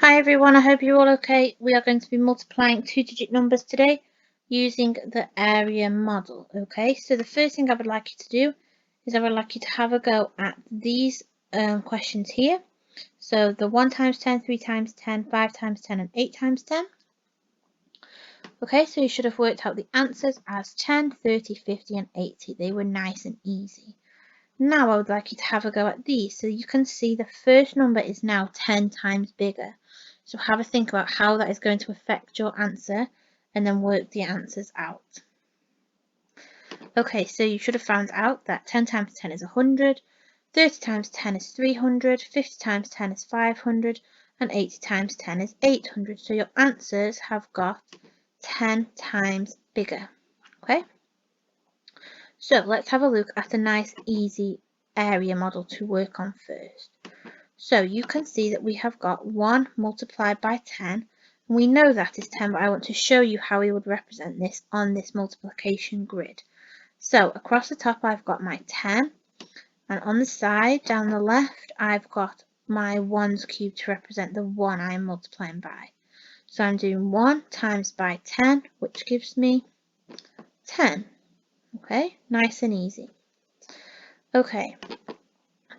Hi everyone, I hope you're all okay. We are going to be multiplying two-digit numbers today using the area model. Okay, so the first thing I would like you to do is I would like you to have a go at these questions here. So the 1 times 10, 3 times 10, 5 times 10 and 8 times 10. Okay, so you should have worked out the answers as 10, 30, 50 and 80. They were nice and easy. Now I would like you to have a go at these. So you can see the first number is now 10 times bigger. So have a think about how that is going to affect your answer and then work the answers out. Okay, so you should have found out that 10 times 10 is 100, 30 times 10 is 300, 50 times 10 is 500, and 80 times 10 is 800. So your answers have got 10 times bigger. Okay? So let's have a look at a nice easy area model to work on first. So you can see that we have got 1 multiplied by 10. We know that is 10, but I want to show you how we would represent this on this multiplication grid. So across the top I've got my 10, and on the side down the left I've got my 1's cube to represent the 1 I am multiplying by. So I'm doing 1 times by 10, which gives me 10. Okay, nice and easy. Okay,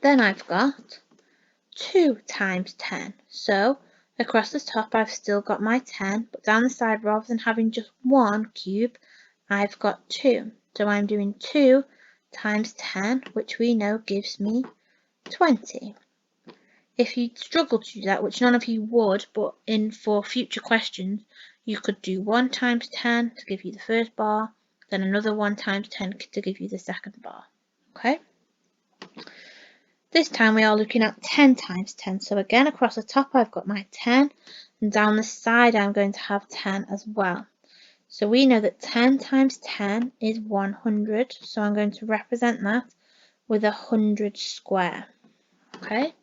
then I've got 2 times 10. So across the top I've still got my 10, but down the side rather than having just 1 cube, I've got 2. So I'm doing 2 times 10, which we know gives me 20. If you struggle to do that, which none of you would, but for future questions, you could do 1 times 10 to give you the first bar, then another 1 times 10 to give you the second bar. Okay? This time we are looking at 10 times 10. So again, across the top I've got my 10, and down the side I'm going to have 10 as well. So we know that 10 times 10 is 100. So I'm going to represent that with 100 square. Okay?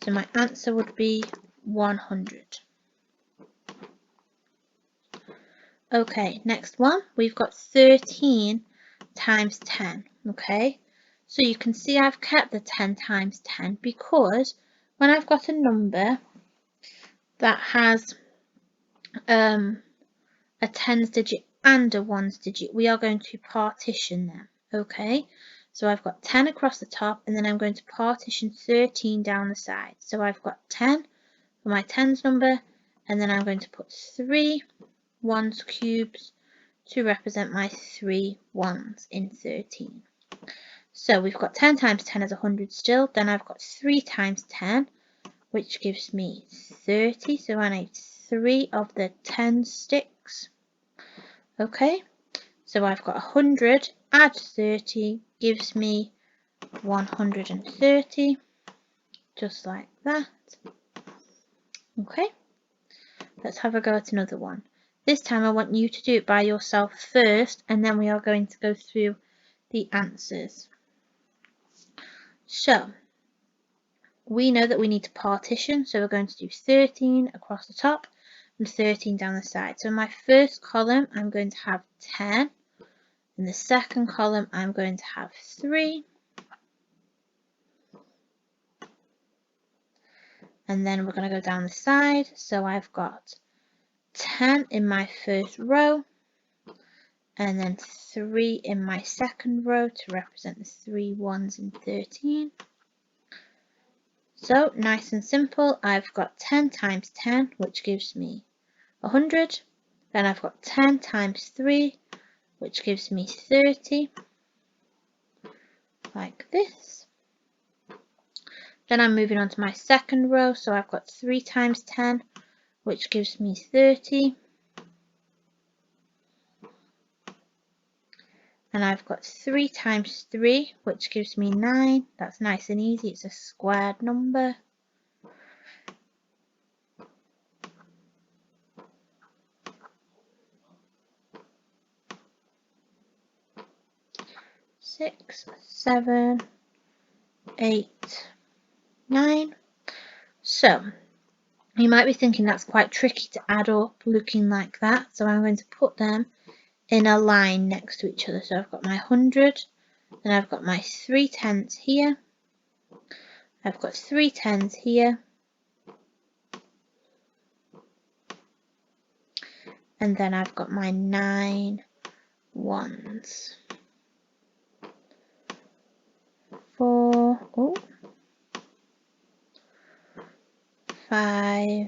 So my answer would be 100. Okay, next one, we've got 13 times 10, okay? So you can see I've kept the 10 times 10 because when I've got a number that has a 10's digit and a 1's digit, we are going to partition them, okay? So I've got 10 across the top and then I'm going to partition 13 down the side. So I've got 10 for my 10's number and then I'm going to put 3 1's cubes to represent my 3 1's in 13. So we've got 10 times 10 is 100 still, then I've got 3 times 10, which gives me 30, so I need 3 of the 10 sticks. Okay, so I've got 100, add 30, gives me 130, just like that. Okay, let's have a go at another one. This time I want you to do it by yourself first, and then we are going to go through the answers. So we know that we need to partition, so we're going to do 13 across the top and 13 down the side. So in my first column I'm going to have 10, in the second column I'm going to have 3, and then we're going to go down the side. So I've got 10 in my first row and then 3 in my second row to represent the 3 1's in 13. So nice and simple, I've got 10 times 10, which gives me 100. Then I've got 10 times 3, which gives me 30, like this. Then I'm moving on to my second row, so I've got 3 times 10, which gives me 30. And I've got 3 times 3, which gives me 9. That's nice and easy, it's a squared number. Six, 7, 8, 9. So you might be thinking that's quite tricky to add up looking like that. So I'm going to put them in a line next to each other. So I've got my 100, then I've got my 3 tenths here. I've got 3 10s here. and then I've got my 9 ones. 4, 5,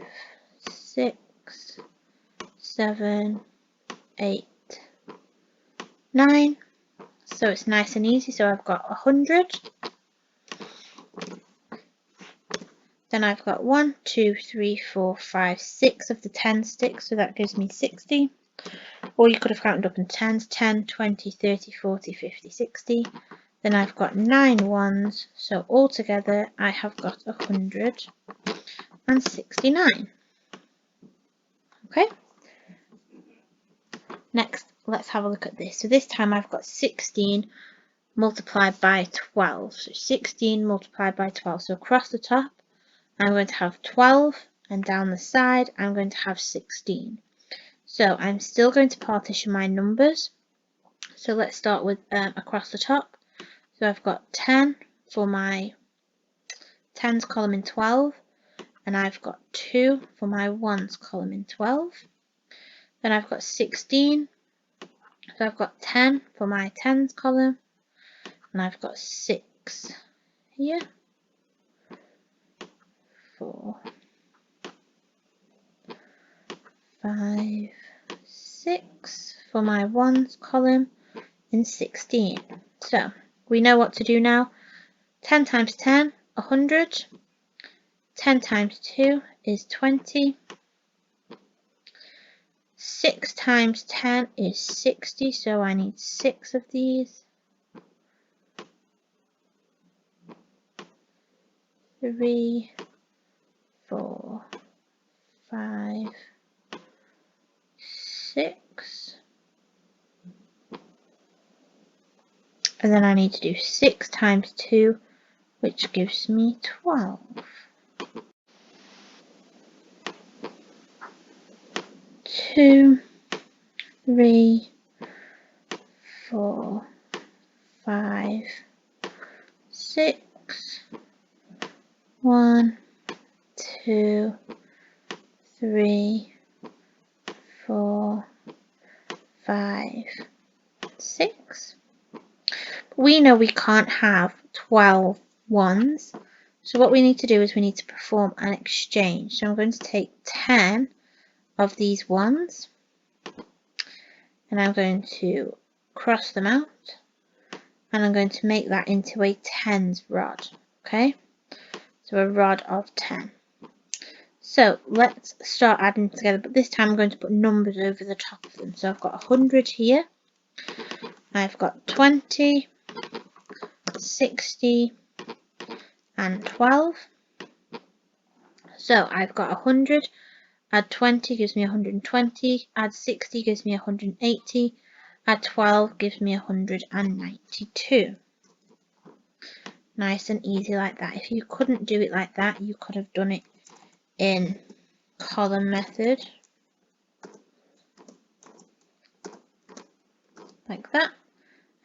6, 7, 8, 9. So it's nice and easy. So I've got 100. Then I've got 1, 2, 3, 4, 5, 6 of the 10 sticks, so that gives me 60. Or you could have counted up in tens, 10, 20, 30, 40, 50, 60. Then I've got 9 ones, so altogether I have got 169. Okay. Next, let's have a look at this. So this time I've got 16 multiplied by 12. So 16 multiplied by 12. So across the top, I'm going to have 12, and down the side, I'm going to have 16. So I'm still going to partition my numbers. So let's start with across the top. So I've got 10 for my tens column in 12, and I've got 2 for my ones column in 12. Then I've got 16, so I've got 10 for my tens column, and I've got 6 here. 4, 5, 6 for my ones column in 16. So we know what to do now. 10 times 10, 100. 10 times 2 is 20. 6 times 10 is 60, so I need 6 of these. 3, 4, 5, 6. And then I need to do 6 times 2, which gives me 12. 2, 3, 4, 5, 6. 1, 2, 3, 4, 5, 6. We know we can't have 12 ones, so what we need to do is we need to perform an exchange. So I'm going to take 10 of these ones, and I'm going to cross them out, and I'm going to make that into a tens rod. Okay, so a rod of 10. So let's start adding together, but this time I'm going to put numbers over the top of them. So I've got 100 here, I've got 20, 60, and 12. So I've got 100, add 20 gives me 120, add 60 gives me 180, add 12 gives me 192. Nice and easy like that. If you couldn't do it like that, you could have done it in column method, like that,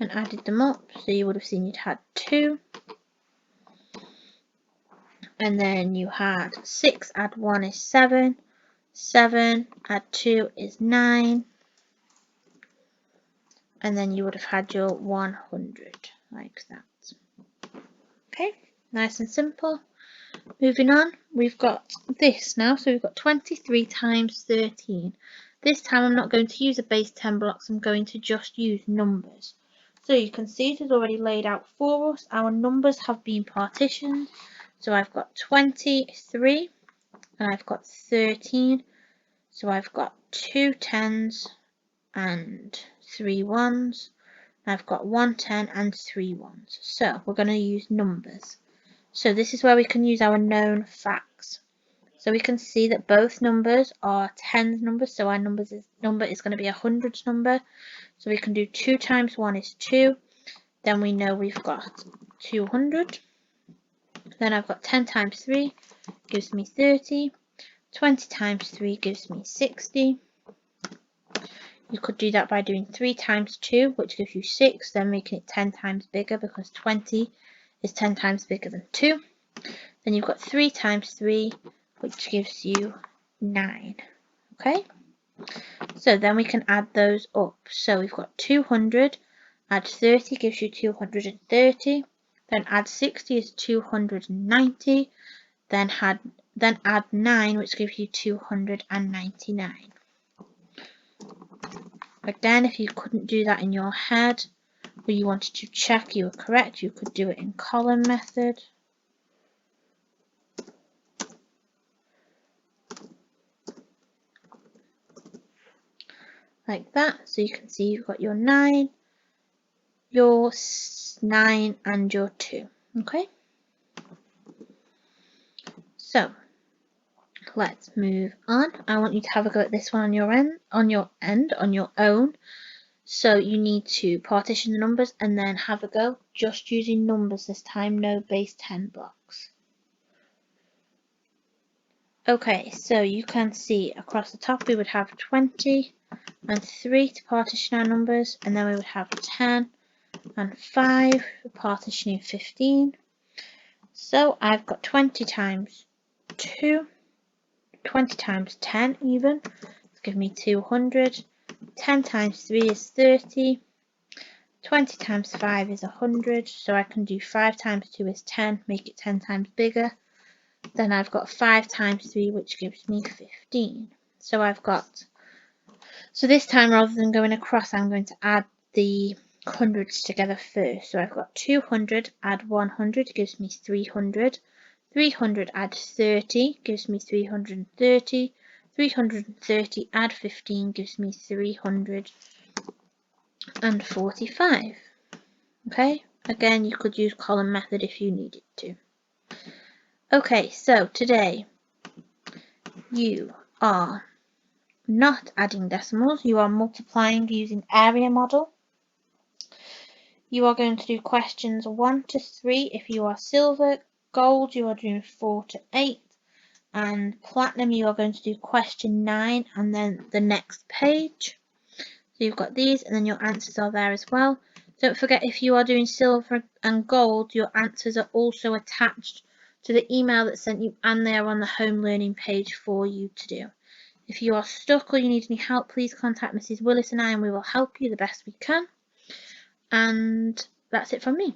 and added them up. So you would have seen you'd had 2, and then you had 6 add 1 is 7, 7 add 2 is 9, and then you would have had your 100 like that. Okay, nice and simple. Moving on, we've got this now. So we've got 23 times 13. This time I'm not going to use a base 10 blocks, I'm going to just use numbers. So you can see it is already laid out for us. Our numbers have been partitioned. So I've got 23 and I've got 13. So I've got 2 tens and 3 ones. I've got 1 10 and 3 ones. So we're going to use numbers. So this is where we can use our known facts. So we can see that both numbers are tens numbers. So our number is going to be a hundreds number. So we can do 2 times 1 is 2. Then we know we've got 200. Then I've got 10 times 3 gives me 30. 20 times 3 gives me 60. You could do that by doing 3 times 2, which gives you 6, then making it 10 times bigger because 20 is 10 times bigger than 2. Then you've got 3 times 3, which gives you 9. Okay? So then we can add those up. So we've got 200, add 30 gives you 230, then add 60 is 290, then add 9, which gives you 299. Again, if you couldn't do that in your head, or you wanted to check you were correct, you could do it in column method. Like that. So you can see you've got your 9, your 9 and your 2. Okay? So let's move on. I want you to have a go at this one on your own. So you need to partition the numbers and then have a go just using numbers this time, no base 10 blocks. Okay, so you can see across the top we would have 20 and 3 to partition our numbers, and then we would have 10 and 5 partitioning 15. So I've got 20 times 2, 20 times 10 even, give me 200, 10 times 3 is 30, 20 times 5 is 100, so I can do 5 times 2 is 10, make it 10 times bigger. Then I've got 5 times 3, which gives me 15. So this time, rather than going across, I'm going to add the hundreds together first. So I've got 200 add 100 gives me 300. 300 add 30 gives me 330. 330 add 15 gives me 345. Okay, again, you could use column method if you needed to. Okay, so today you are not adding decimals, you are multiplying using area model. You are going to do questions 1 to 3 if you are silver, gold you are doing 4 to 8, and platinum you are going to do question 9 and then the next page. So you've got these and then your answers are there as well. Don't forget, if you are doing silver and gold, your answers are also attached to the email that's sent you, and they are on the home learning page for you to do. If you are stuck or you need any help, please contact Mrs. Willis and I, and we will help you the best we can. And that's it from me.